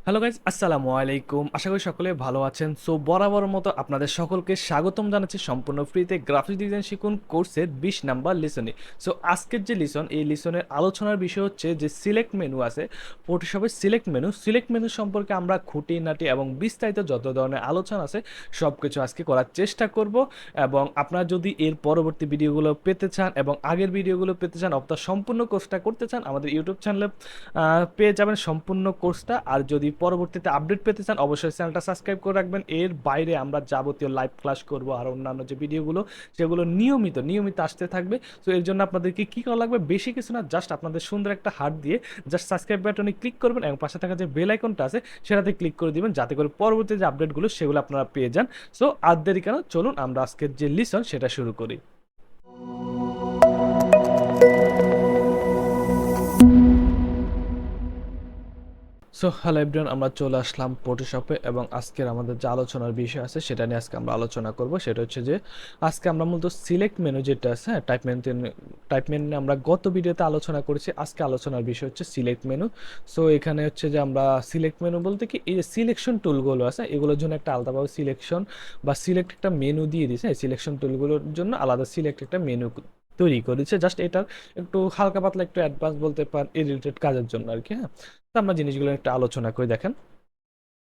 Hello guys, আসসালামু আলাইকুম। আশা করি সকলে ভালো আছেন। সো বরাবর মতো আপনাদের সকলকে স্বাগতম জানাচ্ছি সম্পূর্ণ ফ্রিতে গ্রাফিক্স ডিজাইন শিখুন কোর্সের 20 নাম্বার লিসনে। সো আজকের যে লিসন, এই লিসনের আলোচনার বিষয় হচ্ছে যে সিলেক্ট মেনু আছে, ফটোশপের সিলেক্ট মেনু সম্পর্কে আমরা খুঁটিনাটি এবং বিস্তারিত যত ধরনের আলোচনা আছে সব কিছু আজকে করার চেষ্টা করব। এবং আপনারা যদি এর পরবর্তী ভিডিওগুলো পেতে চান এবং আগের ভিডিওগুলো পেতে চান, অর্থাৎ সম্পূর্ণ কোর্সটা করতে চান, আমাদের ইউটিউব চ্যানেলে পেয়ে যাবেন সম্পূর্ণ কোর্সটা। আর যদি পরবর্তীতে আপডেট পেতে চান, অবশ্যই চ্যানেলটা সাবস্ক্রাইব করে রাখবেন। এর বাইরে আমরা যাবতীয় লাইভ ক্লাস করব আর অন্যান্য যে ভিডিওগুলো সেগুলো নিয়মিত আসতে থাকবে। তো এর জন্য আপনাদেরকে কী করা লাগবে, বেশি কিছু না, জাস্ট আপনাদের সুন্দর একটা হাত দিয়ে জাস্ট সাবস্ক্রাইব বাটনে ক্লিক করবেন এবং পাশে থাকা যে বেল আইকনটা আছে সেটাতে ক্লিক করে দিবেন, যাতে করে পরবর্তী যে আপডেটগুলো সেগুলো আপনারা পেয়ে যান। সো আর দেরি কেন, চলুন আমরা আজকের যে লিসন সেটা শুরু করি। সো হ্যালো এভরিওয়ান, আমরা চলে আসলাম ফটোশপে এবং আজকের আমাদের যে আলোচনার বিষয় আছে সেটা নিয়ে আজকে আমরা আলোচনা করব। সেটা হচ্ছে যে আজকে আমরা মূলত সিলেক্ট মেনু যেটা আছে, হ্যাঁ, টাইপ মেনু নিয়ে আমরা গত ভিডিওতে আলোচনা করেছি। আজকে আলোচনার বিষয় হচ্ছে সিলেক্ট মেনু। সো এখানে হচ্ছে যে আমরা সিলেক্ট মেনু বলতে কি, এই যে সিলেকশন টুলগুলো আছে এগুলোর জন্য একটা আলাদাভাবে সিলেকশন বা সিলেক্ট একটা মেনু দিয়ে দিয়েছে। হ্যাঁ, সিলেকশন টুলগুলোর জন্য আলাদা সিলেক্ট একটা মেনু তৈরি করেছে, জাস্ট এটার একটু হালকা পাতলা একটু অ্যাডভান্স বলতে পারেন এই রিলেটেড কাজের জন্য আর কি। হ্যাঁ, তো আমরা জিনিসগুলো একটা আলোচনা করে দেখেন।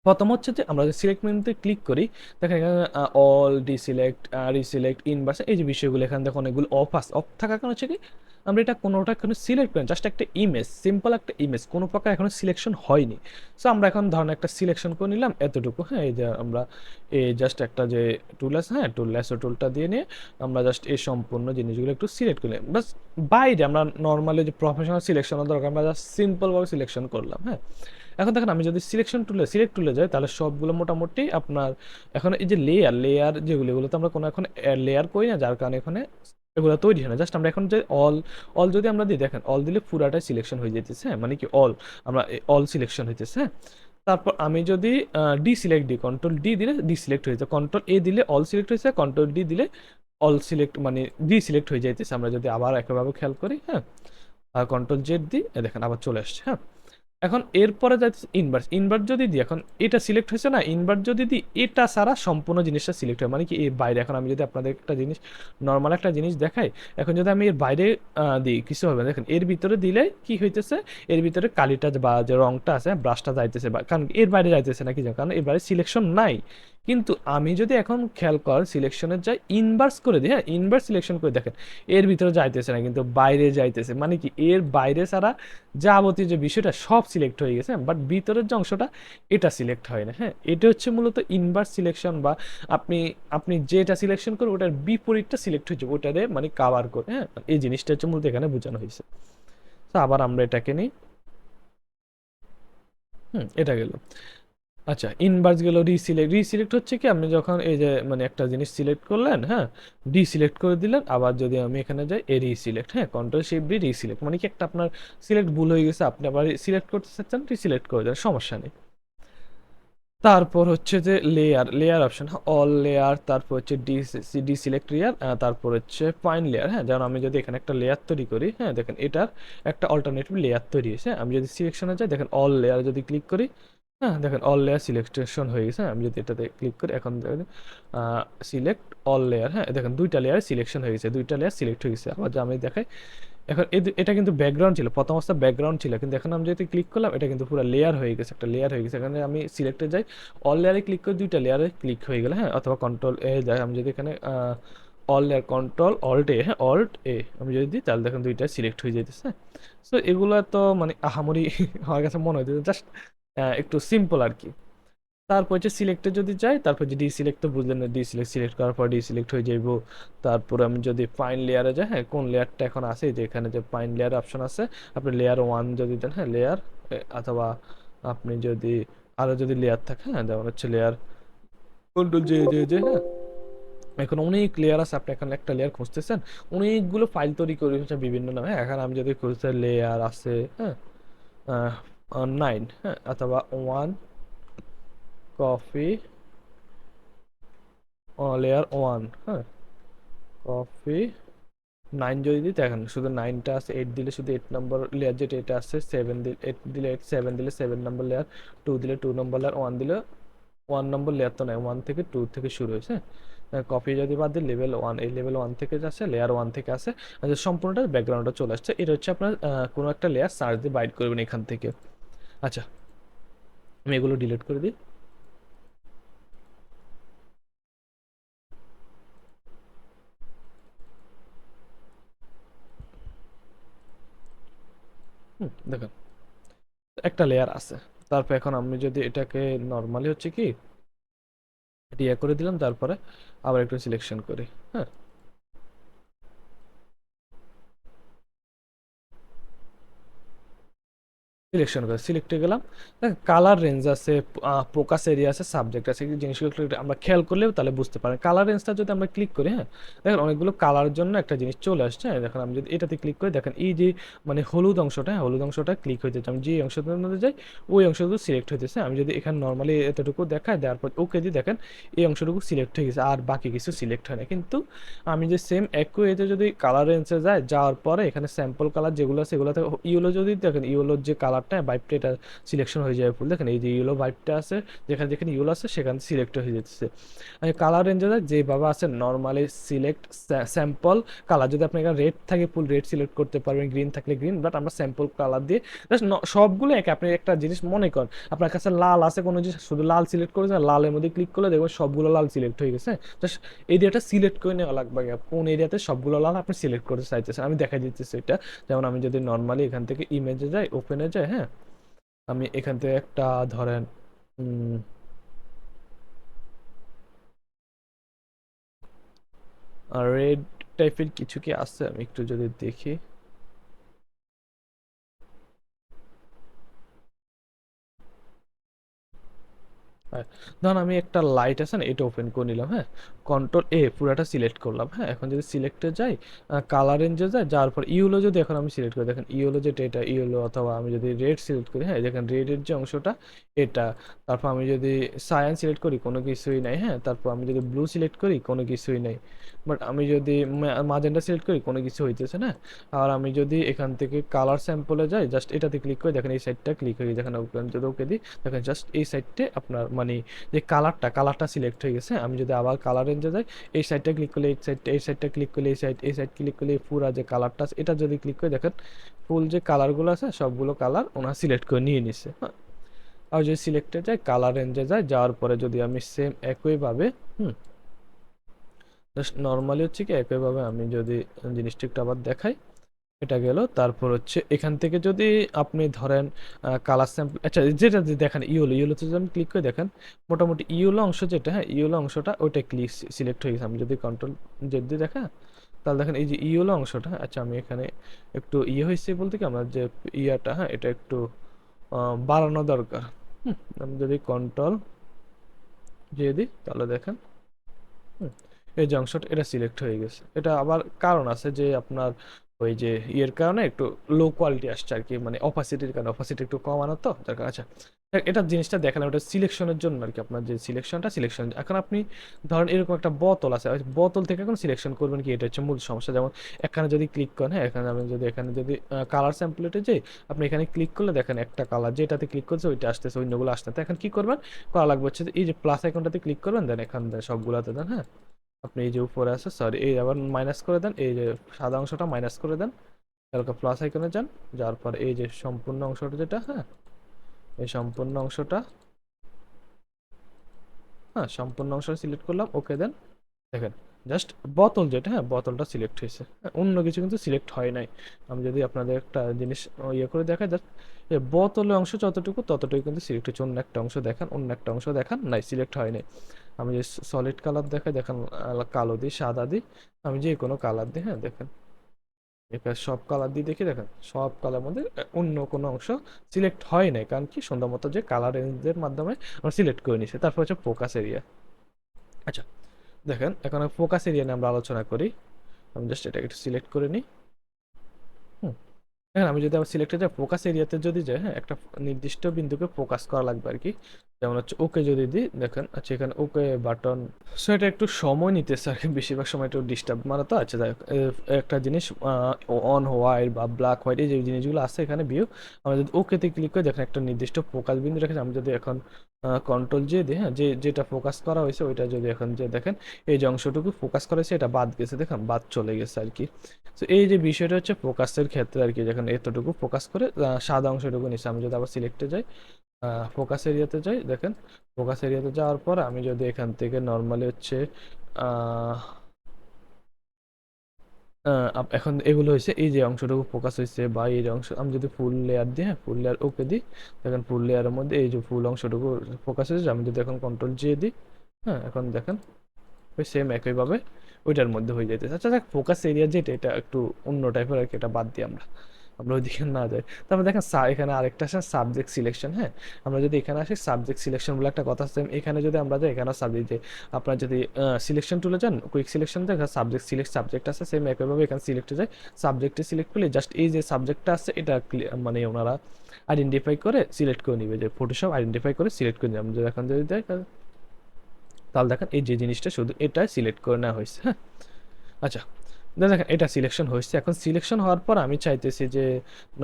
প্রথম হচ্ছে যে আমরা যে সিলেক্ট মেনুতে ক্লিক করি, দেখেন এখানে অল ডিসিলেক্ট, রিসিলেক্ট, ইনভার্স, এই যে বিষয়গুলো এখানে দেখুন এগুলো অফ থাকার কারণ হচ্ছে কি, আমরা এটা কোনোটা এখনো সিলেক্ট করি, জাস্ট একটা ইমেজ, সিম্পল একটা ইমেজ, কোনো প্রকার এখনো সিলেকশন হয়নি। সো আমরা এখন ধরেন একটা সিলেকশন করে নিলাম এতটুকু। হ্যাঁ, এই যে আমরা এই জাস্ট একটা যে টুল আছে, হ্যাঁ, ল্যাসো টুলটা দিয়ে নিয়ে আমরা জাস্ট এই সম্পূর্ণ জিনিসগুলো একটু সিলেক্ট করলাম। বাস বাইরে আমরা নর্মালি যে প্রফেশনাল সিলেকশনের দরকার, আমরা জাস্ট সিম্পলভাবে সিলেকশন করলাম। হ্যাঁ, এখন দেখেন আমি যদি সিলেক্ট টুলে যাই, তাহলে সবগুলো মোটামুটি আপনার এখন এই যে লেয়ার যেগুলো, এগুলো তো আমরা কোনো এখন লেয়ার করি না, যার কারণে এখানে এগুলো তৈরি হয় না। জাস্ট আমরা এখন যে অল অল যদি আমরা দিই, দেখেন অল দিলে পুরাটাই সিলেকশন হয়ে যেতেছে। হ্যাঁ, মানে কি অল আমরা অল সিলেকশন হইতেছে। হ্যাঁ, তারপর আমি যদি ডিসিলেক্ট দিই, কন্ট্রোল ডি দিলে ডিসিলেক্ট হয়ে যায়, কন্ট্রোল এ দিলে অল সিলেক্ট হয়েছে, কন্ট্রোল ডি দিলে অল সিলেক্ট মানে ডিসিলেক্ট হয়ে যাইতেছে। আমরা যদি আবার একইভাবে খেয়াল করি, হ্যাঁ, আর কন্ট্রোল জেড দিই, দেখেন আবার চলে আসছে। হ্যাঁ, এখন এরপরে যাচ্ছে ইনভার্ট যদি দিই, এখন এটা সিলেক্ট হয়েছে না, ইনভার্ট যদি দিই এটা ছাড়া সম্পূর্ণ জিনিসটা সিলেক্ট হয়, মানে কি এর বাইরে। এখন আমি যদি আপনাদের একটা জিনিস, নর্মাল একটা জিনিস দেখাই, এখন যদি আমি এর বাইরে দিই কিছু হবে না। দেখেন এর ভিতরে দিলে কি হইতেছে, এর ভিতরে কালিটা বা যে রংটা আছে ব্রাশটা যাইতেছে, বা কারণ এর বাইরে যাইতেছে না, কি জানো, কারণ এর বাইরে সিলেকশন নাই। কিন্তু আমি যদি এখন খেয়াল কর সিলেকশনের যাই, ইনভার্স করে দিই, হ্যাঁ, ইনভার্স সিলেকশন করে দেখেন এর ভিতরে যাইতেছে না, কিন্তু বাইরে যাইতেছে, মানে কি এর বাইরে ছাড়া যাবতীয় যে বিষয়টা সব সিলেক্ট হয়ে গেছে, বাট ভিতরের যে অংশটা এটা সিলেক্ট হয় না। হ্যাঁ, এটা হচ্ছে মূলত ইনভার্স সিলেকশন, বা আপনি আপনি যেটা সিলেকশন করবেন ওটার বিপরীতটা সিলেক্ট হয়ে যাবে, ওটারে মানে কাভার করে। হ্যাঁ, এই জিনিসটা হচ্ছে মূলত এখানে বোঝানো হয়েছে। তো আবার আমরা এটাকে নিই। এটা গেল। আচ্ছা, ইনভার্স গেল। রিসিলেক্ট হচ্ছে কি, আপনি যখন এই যে মানে একটা জিনিস সিলেক্ট করলেন, হ্যাঁ, ডিসিলেক্ট করে দিলেন, আবার যদি আমি এখানে যাই এ রিসিলেক্ট, হ্যাঁ, কন্ট্রোল শিফট ডি রিসিলেক্ট, মানে কি একটা আপনার সিলেক্ট ভুল হয়ে গেছে, আপনি আবার সিলেক্ট করতে চাচ্ছেন, রিসিলেক্ট করে দেন, সমস্যা নেই। তারপর হচ্ছে যে লেয়ার অপশন, অল লেয়ার, তারপর হচ্ছে ডি সিলেক্ট লেয়ার, তারপর হচ্ছে ফাইন লেয়ার। হ্যাঁ, যেমন আমি যদি এখানে একটা লেয়ার তৈরি করি, হ্যাঁ, দেখেন এটার একটা অল্টারনেটিভ লেয়ার তৈরি হয়েছে। আমি যদি সিলেকশনে যাই, দেখেন অল লেয়ার যদি ক্লিক করি, হ্যাঁ, দেখেন অল লেয়ার সিলেকশন হয়ে গেছে। আমি যদি এটাতে ক্লিক করি, এখন দেখেন সিলেক্ট অল লেয়ার, হ্যাঁ, দেখেন দুইটা লেয়ার সিলেকশন হয়ে গেছে, দুইটা লেয়ার সিলেক্ট হয়ে গেছে। আবার যে আমি দেখাই, এখন এটা কিন্তু ব্যাকগ্রাউন্ড ছিল, প্রথম অবস্থা ব্যাকগ্রাউন্ড ছিল, কিন্তু এখন আমি যদি ক্লিক করলাম এটা কিন্তু পুরো লেয়ার হয়ে গেছে, একটা লেয়ার হয়ে গেছে। এখানে আমি সিলেক্টে যাই, অল লেয়ারে ক্লিক করে দুইটা লেয়ারে ক্লিক হয়ে গেলে, হ্যাঁ, অথবা কন্ট্রোল এ যাই, আমি যদি এখানে অল লেয়ার কন্ট্রোল অল্ট এ, হ্যাঁ, অল্ট এ আমি যদি দিই, তাহলে দেখেন দুইটা সিলেক্ট হয়ে যেতেছে। সো এগুলো তো মানে আহামরি আমার কাছে মনে হইতেছে, জাস্ট একটু সিম্পল আর কি। তারপর হচ্ছে সিলেক্টে যদি যাই, তারপর যে ডিসিলেক্ট তো বুঝলেন না, সিলেক্ট করার পর ডিসিলেক্ট হয়ে যাইব। তারপর আমি যদি ফাইন লেয়ারে যাই, হ্যাঁ, কোন লেয়ারটা এখন আছে, যে এখানে যে ফাইন লেয়ার অপশন আছে, আপনি লেয়ার ওয়ান যদি দেন, হ্যাঁ, লেয়ার, অথবা আপনি যদি আরও যদি লেয়ার থাকে, হ্যাঁ, যেমন হচ্ছে লেয়ার কন্ট্রোল জে, হ্যাঁ, এখন অনেক লেয়ার আছে, আপনি এখন একটা লেয়ার খুঁজতেছেন, অনেকগুলো ফাইল তৈরি করে হচ্ছে বিভিন্ন নামে। এখন আমি যদি খুঁজতে লেয়ার আছে, হ্যাঁ, 9, হ্যাঁ, অথবা ওয়ান কফি লেয়ার ওয়ান, হ্যাঁ, কফি 9 যদি দিই দেখেন শুধু 9টা আছে, 8 দিলে শুধু 8 নম্বর লেয়ার যেটা এটা আছে, 7 দিলে 8 দিলে 8, 7 দিলে 7 নম্বর লেয়ার, 2 দিলে 2 নম্বর লেয়ার, 1 দিলে 1 নম্বর লেয়ার তো নাই, 1 থেকে 2 থেকে শুরু হয়েছে। কপি যদি বাদ দিই লেভেল 1, এই লেভেল 1 থেকে আসে, লেয়ার 1 থেকে আসে, সম্পূর্ণটা ব্যাকগ্রাউন্ডে চলে আসছে। এটা হচ্ছে আপনার কোনো একটা লেয়ার সার্চ দিয়ে বাইট করবেন এখান থেকে। আচ্ছা, আমি এগুলো ডিলিট করে দিই। দেখেন একটা লেয়ার আছে। তারপর এখন আমি যদি এটাকে নর্মালি হচ্ছে কি এটা ইয়ে করে দিলাম, তারপরে আবার একটু সিলেকশন করি। হ্যাঁ, সিলেকশন করে সিলেক্টে গেলাম। দেখেন কালার রেঞ্জ আছে, ফোকাস এরিয়া আছে, সাবজেক্ট আছে, এই জিনিসগুলো একটু আমরা খেয়াল করলেও তাহলে বুঝতে পারেন। কালার রেঞ্জটা যদি আমরা ক্লিক করি, হ্যাঁ দেখেন অনেকগুলো কালারের জন্য একটা জিনিস চলে আসছে। হ্যাঁ, দেখেন আমি যদি এটাতে ক্লিক করি, দেখেন এই যে মানে হলুদ অংশটা, হ্যাঁ হলুদ অংশটা ক্লিক হইতে চাই, আমি যে অংশটার মধ্যে যাই ওই অংশটুকু সিলেক্ট হইতেছে। আমি যদি এখানে নর্মালি এতটুকু দেখায় দেওয়ার পর ওকে দিয়ে দেখেন এই অংশটুকু সিলেক্ট হয়ে গেছে, আর বাকি কিছু সিলেক্ট হয় না। কিন্তু আমি যে সেম একই এতে যদি কালার রেঞ্জে যায়, যাওয়ার পরে এখানে স্যাম্পল কালার যেগুলো আছে এগুলোতে ইয়েলো যদি দেখেন, ইয়েলোর যে কালারটা ভাইবটা এটা সিলেকশন হয়ে যাবে ফুল। দেখেন এই যে ইয়েলো ভাইবটা আছে, যেখানে যেখানে ইয়েলো আছে সেখানে সিলেক্ট হয়ে যেতেছে। কালার রেঞ্জে যায় যেভাবে আছে নর্মালি সিলেক্ট স্যাম্পল কালার, যদি আপনি এখানে রেড থাকে ফুল রেড সিলেক্ট করতে পারবেন, গ্রিন থাকলে গ্রিন, বাট আমরা স্যাম্পল কালার দিয়ে জাস্ট সবগুলো একে। আপনি একটা জিনিস মনে করেন আপনার কাছে লাল আছে, কোনো জিনিস শুধু লাল সিলেক্ট করেছেন, লালের মধ্যে ক্লিক করলে দেখবেন সবগুলো লাল সিলেক্ট হয়ে গেছে। জাস্ট এরিয়াটা সিলেক্ট করে নেওয়া লাগবে আগে, কোন এরিয়াতে সবগুলো লাল আপনি সিলেক্ট করতে চাইতেছেন। আমি দেখা দিতেছি এটা। যেমন আমি যদি নর্মালি এখান থেকে ইমেজে যাই, ওপেনে যাই, হ্যাঁ আমি এখান থেকে একটা ধরেন রেড টাইপের কিছু কি আছে, আমি একটু যদি দেখি। হ্যাঁ, ধরুন আমি একটা লাইট আছে না, এটা ওপেন করে নিলাম। হ্যাঁ, কন্ট্রোল এ পুরাটা সিলেক্ট করলাম। হ্যাঁ, এখন যদি সিলেক্টে যাই, কালার রেঞ্জে যাই, যাওয়ার পর ইউলো যদি এখন আমি সিলেক্ট করি, দেখেন ইউলো যেটা এটা ইউলো, অথবা আমি যদি রেড সিলেক্ট করি, হ্যাঁ দেখেন রেডের যে অংশটা এটা। তারপর আমি যদি সায়ান সিলেক্ট করি কোনো কিছুই নাই। হ্যাঁ, তারপর আমি যদি ব্লু সিলেক্ট করি কোনো কিছুই নাই। বাট আমি যদি মাজেন্টা সিলেক্ট করি কোনো কিছু হইতেছে না। আর আমি যদি এখান থেকে কালার স্যাম্পলে যাই, জাস্ট এটাতে ক্লিক করি, দেখেন এই সাইডটা ক্লিক হয়ে দেখেন ওপেন, যদি ওকে দিই দেখেন জাস্ট এই সাইডটা আপনার মানে যে কালারটা সিলেক্ট হয়ে গেছে। আমি যদি আবার কালার রেঞ্জে যাই, এই সাইডটা ক্লিক করলে এই সাইডটা ক্লিক করলে এই সাইড ক্লিক করলে পুরা যে কালারটা আছে এটা যদি ক্লিক করে দেখেন ফুল যে কালারগুলো আছে সবগুলো কালার ওনারা সিলেক্ট করে নিয়ে নিছে। হ্যাঁ, আর যদি সিলেক্টে যাই কালার রেঞ্জে যায়, যাওয়ার পরে যদি আমি সেম একইভাবে জাস্ট নর্মালি হচ্ছে কি একইভাবে আমি যদি জিনিসটা একটু আবার দেখাই, এটা গেল। তারপর হচ্ছে এখান থেকে যদি আপনি ধরেন কালার স্যাম্পল, আচ্ছা যেটা যে দেখেন ইয়েলোতে যদি আমি ক্লিক করে দেখেন মোটামুটি ইয়েলো অংশ যেটা, হ্যাঁ ইয়েলো অংশটা ওইটা ক্লিক সিলেক্ট হয়ে গেছে। আমি যদি কন্ট্রোল জেড দিয়ে দেখা, তাহলে দেখেন এই যে ইয়েলো অংশটা, আচ্ছা আমি এখানে একটু ইয়ে হয়েছে বলতে কি আমার যে ইয়াটা, হ্যাঁ এটা একটু বাড়ানো দরকার। আমি যদি কন্ট্রোল দিয়ে দিই তাহলে দেখেন হুম, এই যে অংশটা এটা সিলেক্ট হয়ে গেছে। এটা আবার কারণ আছে যে আপনার ওই যে ইয়ের কারণে একটু লো কোয়ালিটি আসছে আর কি, মানে অপাসিটির কারণে, অপাসিটি একটু কমানো তো যার কারণে। আচ্ছা এটা জিনিসটা দেখালাম, ওটা সিলেকশনের জন্য আর কি, আপনার যে সিলেকশন। এখন আপনি ধরেন এরকম একটা বোতল আছে, ওই বোতল থেকে এখন সিলেকশন করবেন কি, এটা হচ্ছে মূল সমস্যা। যেমন এখানে যদি ক্লিক করেন, হ্যাঁ এখানে যদি কালার স্যাম্পলেটে যাই, আপনি এখানে ক্লিক করলে দেখেন একটা কালার যেটাতে ক্লিক করছে ওইটা আসতেছে, অন্যগুলো আসতে। তো এখন কি করবেন, করা লাগবে হচ্ছে যে এই যে প্লাস আইকনটাতে ক্লিক করবেন, দেন এখান সবগুলোতে দেন। হ্যাঁ, আপনি এই যে উপরে আছে, সরি এই আবার মাইনাস করে দেন, এই যে সাদা অংশটা মাইনাস করে দেন, হালকা প্লাস আইকনে যান, যার পর এই যে সম্পূর্ণ অংশটা যেটা, হ্যাঁ এই সম্পূর্ণ অংশটা, হ্যাঁ সম্পূর্ণ অংশটা সিলেক্ট করলাম, ওকে দেন। দেখেন জাস্ট বোতল যেটা, হ্যাঁ বোতলটা সিলেক্ট হয়েছে, অন্য কিছু কিন্তু সিলেক্ট হয় নাই। আমি যদি আপনাদের একটা জিনিস ইয়ে করে দেখাই, জাস্ট এই বোতলের অংশ যতটুকু ততটুকু কিন্তু সিলেক্ট হচ্ছে, অন্য একটা অংশ দেখান, অন্য একটা অংশ দেখান নাই, সিলেক্ট হয় নাই। আমি যে সলিড কালার দেখাই, দেখেন কালো দিই, সাদা দিই, আমি যে কোনো কালার দিই, হ্যাঁ দেখেন এখানে সব কালার দিয়ে দেখি, দেখেন সব কালার মধ্যে অন্য কোনো অংশ সিলেক্ট হয় নাই, কারণ কি সুন্দর মতো যে কালার রেঞ্জের মাধ্যমে আমরা সিলেক্ট করে নিছি। তারপর হচ্ছে ফোকাস এরিয়া। আচ্ছা দেখেন এখন ফোকাস এরিয়া নিয়ে আমরা আলোচনা করি। আমি জাস্ট এটাকে একটু সিলেক্ট করে নিই। হুম, দেখেন আমি যদি আবার সিলেক্টে যাই ফোকাস এরিয়াতে যদি যাই, হ্যাঁ একটা নির্দিষ্ট বিন্দুকে ফোকাস করা লাগবে আর কি। যেমন হচ্ছে ওকে যদি দিই দেখেন, আচ্ছা এখানে ওকে বাটন। সো এটা একটু সময় নিতেছে আর কি, বেশিরভাগ সময় একটু ডিস্টার্ব মারা তো। আচ্ছা যাই হোক, একটা জিনিস অন হোয়াইট বা ব্ল্যাক হোয়াইট এই যে জিনিসগুলো আছে এখানে ভিউ, আমরা যদি ওকেতে ক্লিক করি দেখেন একটা নির্দিষ্ট ফোকাস বিন্দু রেখেছি। আমি যদি এখন কন্ট্রোল যে দিই, হ্যাঁ, যেটা ফোকাস করা হয়েছে ওইটা যদি এখন যে দেখেন এই যে অংশটুকু ফোকাস করা হয়েছে এটা বাদ গেছে, দেখেন বাদ চলে গেছে আর কি। তো এই যে বিষয়টা হচ্ছে ফোকাসের ক্ষেত্রে আর কি, যখন এতটুকু ফোকাস করে সাদা অংশটুকু নিচ্ছে। আমি যদি আবার সিলেক্টে যাই, ফোকাস এরিয়াতে যাই, দেখেন ফোকাস এরিয়াতে যাওয়ার পর আমি যদি এখান থেকে নর্মালি হচ্ছে আহ, এখন এগুলো হয়েছে এই যে অংশটুকু ফোকাস হয়েছে বা এই যে অংশ, আমি যদি ফুল লেয়ার দিই, হ্যাঁ ফুল লেয়ার ওকে দিই, দেখেন ফুল লেয়ারের মধ্যে এই যে ফুল অংশটুকু ফোকাস হয়েছে। আমি যদি এখন কন্ট্রোল জে দিই, হ্যাঁ এখন দেখেন ওই সেম একইভাবে ওইটার মধ্যে হয়ে যাইতেছে। আচ্ছা দেখ ফোকাস এরিয়া যেটা এটা একটু অন্য টাইপের আর কি, এটা বাদ দিই আমরা, আমরা ওইদিকে না যাই। তারপর দেখেন এখানে আরেকটা আছে সাবজেক্ট সিলেকশন, হ্যাঁ আমরা যদি এখানে আসি সাবজেক্ট সিলেকশন বলে একটা কথা আছে, এখানে যদি আমরা যাই এখানে সাবজেক্ট যে আপনার যদি সিলেকশন টুলে যান কুইক সিলেকশন দেখেন সাবজেক্ট সিলেক্ট সাবজেক্ট আছে সেম একইভাবে এখানে সিলেক্টে যায়, সাবজেক্টে সিলেক্ট করলে জাস্ট এই যে সাবজেক্টটা আছে এটা মানে ওনারা আইডেন্টিফাই করে সিলেক্ট করে নিবে, যে ফটোশপ আইডেন্টিফাই করে সিলেক্ট করে নিবে। আমি যদি এখন যদি দেখ তাহলে দেখেন এই যে জিনিসটা শুধু এটা সিলেক্ট করে নেওয়া হয়েছে, হ্যাঁ। আচ্ছা দেখেন এটা সিলেকশন হয়েছে। এখন সিলেকশন হওয়ার পর আমি চাইতেছি যে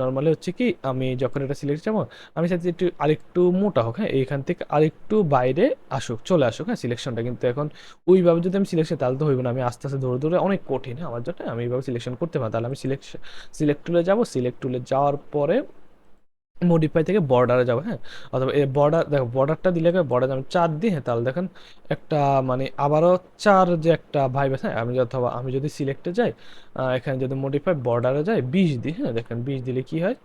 নর্মালি হচ্ছে কি আমি যখন এটা সিলেক্ট যাবো আমি চাইছি একটু আরেকটু মোটা হোক, হ্যাঁ এইখান থেকে আরেকটু বাইরে আসুক চলে আসুক, হ্যাঁ সিলেকশনটা। কিন্তু এখন ওইভাবে যদি আমি সিলেকশন তাহলে তো হইব না, আমি আস্তে আস্তে ধরে ধরে অনেক কঠিন, হ্যাঁ আমার জন্য আমি এইভাবে সিলেকশন করতে পারি। তাহলে আমি সিলেক্ট টুলে যাবো, সিলেক্ট টুলে যাওয়ার পরে মডিফাই থেকে বর্ডারে যাবো, হ্যাঁ অথবা এই বর্ডার দেখো বর্ডারটা দিলে বর্ডার আমি 4 দিই, হ্যাঁ তাহলে দেখেন একটা মানে আবারও 4 যে একটা ভাইব আছে, হ্যাঁ আমি অথবা আমি যদি সিলেক্টে যাই এখানে যদি মডিফাই বর্ডারে যাই 20 দিই, হ্যাঁ দেখেন 20 দিলে কি হয়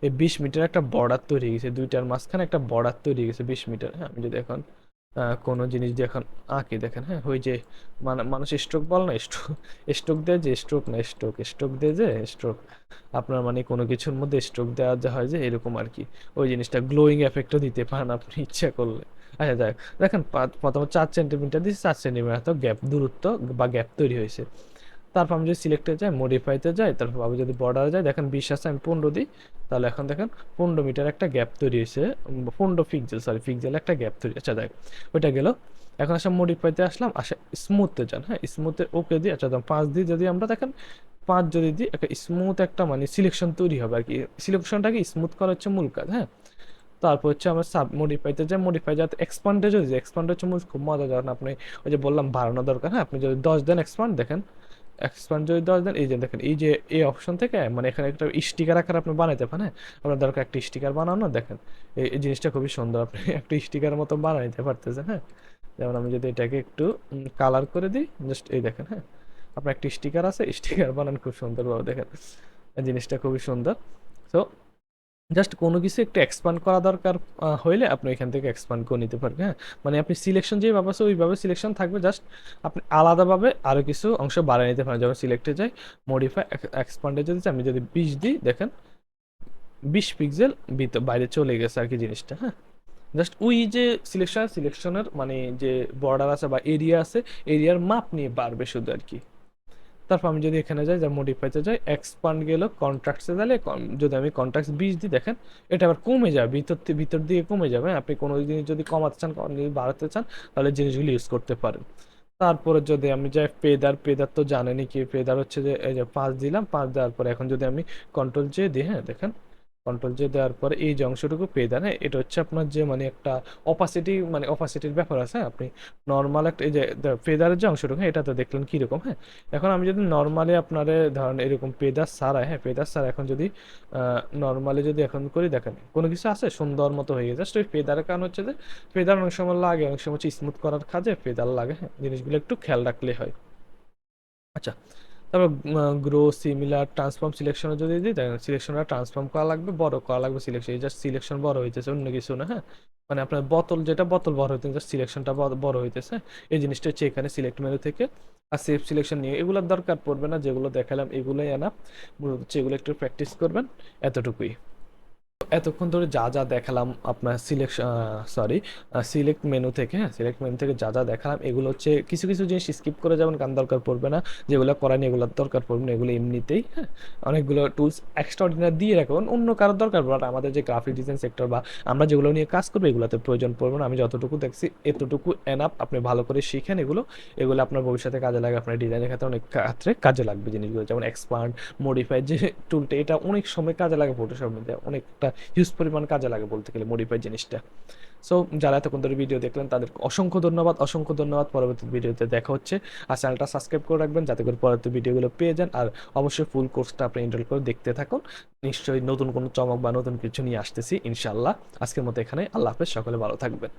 এই 20 মিটার একটা বর্ডার তৈরি হয়ে গেছে, দুইটার মাঝখানে একটা বর্ডার তৈরি হয়ে গেছে 20 মিটার। হ্যাঁ আমি যদি এখন কোনো জিনিস দিয়ে এখন আঁকি দেখেন, হ্যাঁ ওই যে মানুষ স্ট্রোক বল না, স্ট্রোক স্ট্রোক দেয় যে স্ট্রোক না স্ট্রোক স্ট্রোক দেয় যে স্ট্রোক, আপনার মানে কোনো কিছুর মধ্যে স্ট্রোক দেওয়া যা হয় যে এরকম আর কি, ওই জিনিসটা গ্লোয়িং এফেক্টও দিতে পারেন আপনি ইচ্ছা করলে। আচ্ছা যাক দেখেন প্রথমে 4 সেন্টিমিটার দিয়েছি, 4 সেন্টিমিটার তো গ্যাপ দূরত্ব বা গ্যাপ তৈরি হয়েছে। তারপর আমি যদি সিলেক্টে যাই মডিফাইতে যাই, তারপর আমি যদি বর্ডারে যাই দেখেন 20 আছে আমি 15 দিই, তাহলে এখন দেখেন 15 মিটার একটা গ্যাপ তৈরি হয়েছে, 15 পিক্সেল সরি পিক্সেল একটা গ্যাপ তৈরি। আচ্ছা দেখ ওইটা গেল। এখন আসলে মডিফাইতে আসলাম, আসে স্মুথতে যান, হ্যাঁ স্মুথে ওকে দিই। আচ্ছা 5 দিই যদি আমরা দেখেন 5 যদি দিই একটা স্মুথ একটা মানে সিলেকশন তৈরি হবে আর কি, সিলেকশনটাকে স্মুথ করা হচ্ছে মূল কাজ, হ্যাঁ। তারপর হচ্ছে আমরা সাব মডিফাইতে যাই, মডিফাই যাতে এক্সপান্ডে যদি এক্সপান্ড হচ্ছে খুব মজা, যখন আপনি ওই যে বললাম বাড়ানো দরকার, হ্যাঁ আপনি যদি 10 দেন এক্সপান্ড দেখেন এক্সপান্ড যদি 10 দেন এই যে দেখেন এই যে এই অপশন থেকে মানে এখানে একটা স্টিকার আকার আপনি বানাইতে পারেন, হ্যাঁ আপনার দরকার একটা স্টিকার বানানো দেখেন এই জিনিসটা খুবই সুন্দর, আপনি একটা স্টিকার মতো বানাইতে পারতেছেন, হ্যাঁ। যেমন আমি যদি এটাকে একটু কালার করে দিই জাস্ট এই দেখেন, হ্যাঁ আপনার একটা স্টিকার আছে স্টিকার বানান খুব সুন্দরভাবে দেখেন, এই জিনিসটা খুবই সুন্দর। তো জাস্ট কোনো কিছু একটু এক্সপান্ড করা দরকার হইলে আপনি এখান থেকে এক্সপান্ড করে নিতে পারবেন, হ্যাঁ মানে আপনি সিলেকশন যেভাবে আছে ওইভাবে সিলেকশন থাকবে, জাস্ট আপনি আলাদাভাবে আরও কিছু অংশ বাড়িয়ে নিতে পারেন। যখন সিলেক্টে যাই মডিফাই এক্সপান্ডে যদি চাই, আমি যদি 20 দিই দেখেন 20 পিক্সেল বাইরে চলে গেছে আর কি জিনিসটা, হ্যাঁ জাস্ট ওই যে সিলেকশনের মানে যে বর্ডার আছে বা এরিয়া আছে এরিয়ার মাপ নিয়ে বাড়বে শুধু আর কি। তারপর আমি যদি এখানে যাই যা মডিফাইতে যাই এক্সপান্ড গেল কন্ট্রাক্টসে গেলে যদি আমি কন্ট্রাক্টস 20 দিই দেখেন এটা আবার কমে যাবে, ভিতর দিয়ে কমে যাবে, হ্যাঁ? আপনি কোনো জিনিস যদি কমাতে চান যদি বাড়াতে চান তাহলে জিনিসগুলো ইউজ করতে পারেন। তারপরে যদি আমি যাই পেদার তো জানেনই কি পেদার হচ্ছে যে এই যে 5 দিলাম, 5 দেওয়ার পরে এখন যদি আমি কন্ট্রোল জে দিই, হ্যাঁ দেখেন কন্ট্রোল জে দেওয়ার পরে এই যে অংশটুকু পেদার, হ্যাঁ এটা হচ্ছে আপনার যে মানে একটা অপাসিটি মানে অপাসিটির ব্যাপার আছে, হ্যাঁ আপনি নর্মাল একটা এই যে ফেদারের যে অংশটুকু, হ্যাঁ এটা তো দেখলেন কীরকম, হ্যাঁ। এখন আমি যদি নর্মালি আপনারে ধরেন এরকম পেদার ছাড়া, হ্যাঁ পেদার ছাড়া এখন যদি নর্মালি যদি এখন করি দেখেন কোনো কিছু আছে সুন্দর মতো হয়ে গেছে, জাস্ট ওই ফেদারের কারণ হচ্ছে যে ফেদার অনেক সময় লাগে, অনেক সময় হচ্ছে স্মুথ করার কাজে ফেদার লাগে, হ্যাঁ জিনিসগুলো একটু খেয়াল রাখলে হয়। আচ্ছা তারপর গ্রো সিমিলার ট্রান্সফর্ম সিলেকশনে যদি দিই দেখেন সিলেকশনটা ট্রান্সফর্ম করা লাগবে, বড় করা লাগবে সিলেকশন, জাস্ট সিলেকশন বড় হইতেছে অন্য কিছু না, হ্যাঁ মানে আপনার বোতল যেটা বোতল বড় হইতেছে জাস্ট সিলেকশনটা বড় হইতেছে, এই জিনিসটা হচ্ছে এখানে সিলেক্ট মেনু থেকে আর সেভ সিলেকশন নিয়ে এগুলোর দরকার পড়বে না, যেগুলো দেখালাম এগুলোই আনা মূলত হচ্ছে এগুলো একটু প্র্যাকটিস করবেন এতটুকুই। এতক্ষণ ধরে যা যা দেখালাম আপনার সিলেক্ট মেনু থেকে, হ্যাঁ, সিলেক্ট মেনু থেকে যা যা দেখালাম এগুলো হচ্ছে কিছু কিছু জিনিস স্কিপ করে যাবেন, কারণ দরকার পড়বে না। যেগুলো করেন এগুলোর দরকার পড়বে না, এগুলো এমনিতেই, হ্যাঁ। অনেকগুলো টুলস এক্সট্রা অর্ডিনারি দিয়ে রাখবেন, অন্য কারোর দরকার পড়বে না। আমাদের যে গ্রাফিক ডিজাইন সেক্টর বা আমরা যেগুলো নিয়ে কাজ করবো এগুলোতে প্রয়োজন পড়বে না। আমি যতটুকু দেখছি এতটুকু এনাফ, আপনি ভালো করে শিখেন এগুলো। এগুলো আপনার ভবিষ্যতে কাজে লাগে, আপনার ডিজাইনের ক্ষেত্রে অনেক ক্ষেত্রে কাজে লাগবে জিনিসগুলো, যেমন এক্সপান্ড, মডিফাই যে টুলটা, এটা অনেক সময় কাজে লাগে ফটোশপ মধ্যে, অনেকটা হিউজ পরিমাণ কাজে লাগে বলতে গেলে মডিফাই জিনিসটা। সো যারা এতক্ষণ ধরে ভিডিও দেখলেন তাদের অসংখ্য ধন্যবাদ, অসংখ্য ধন্যবাদ। পরবর্তী ভিডিওতে দেখা হচ্ছে। আর চ্যানেলটা সাবস্ক্রাইব করে রাখবেন যাতে করে পরবর্তী ভিডিওগুলো পেয়ে যান। আর অবশ্যই ফুল কোর্সটা আপনি এনরোল করে দেখতে থাকুন। নিশ্চয়ই নতুন কোনো চমক বা নতুন কিছু নিয়ে আসতেছি ইনশাআল্লাহ। আজকের মতো এখানে, আল্লাহ হাফেজ, সকলে ভালো থাকবেন।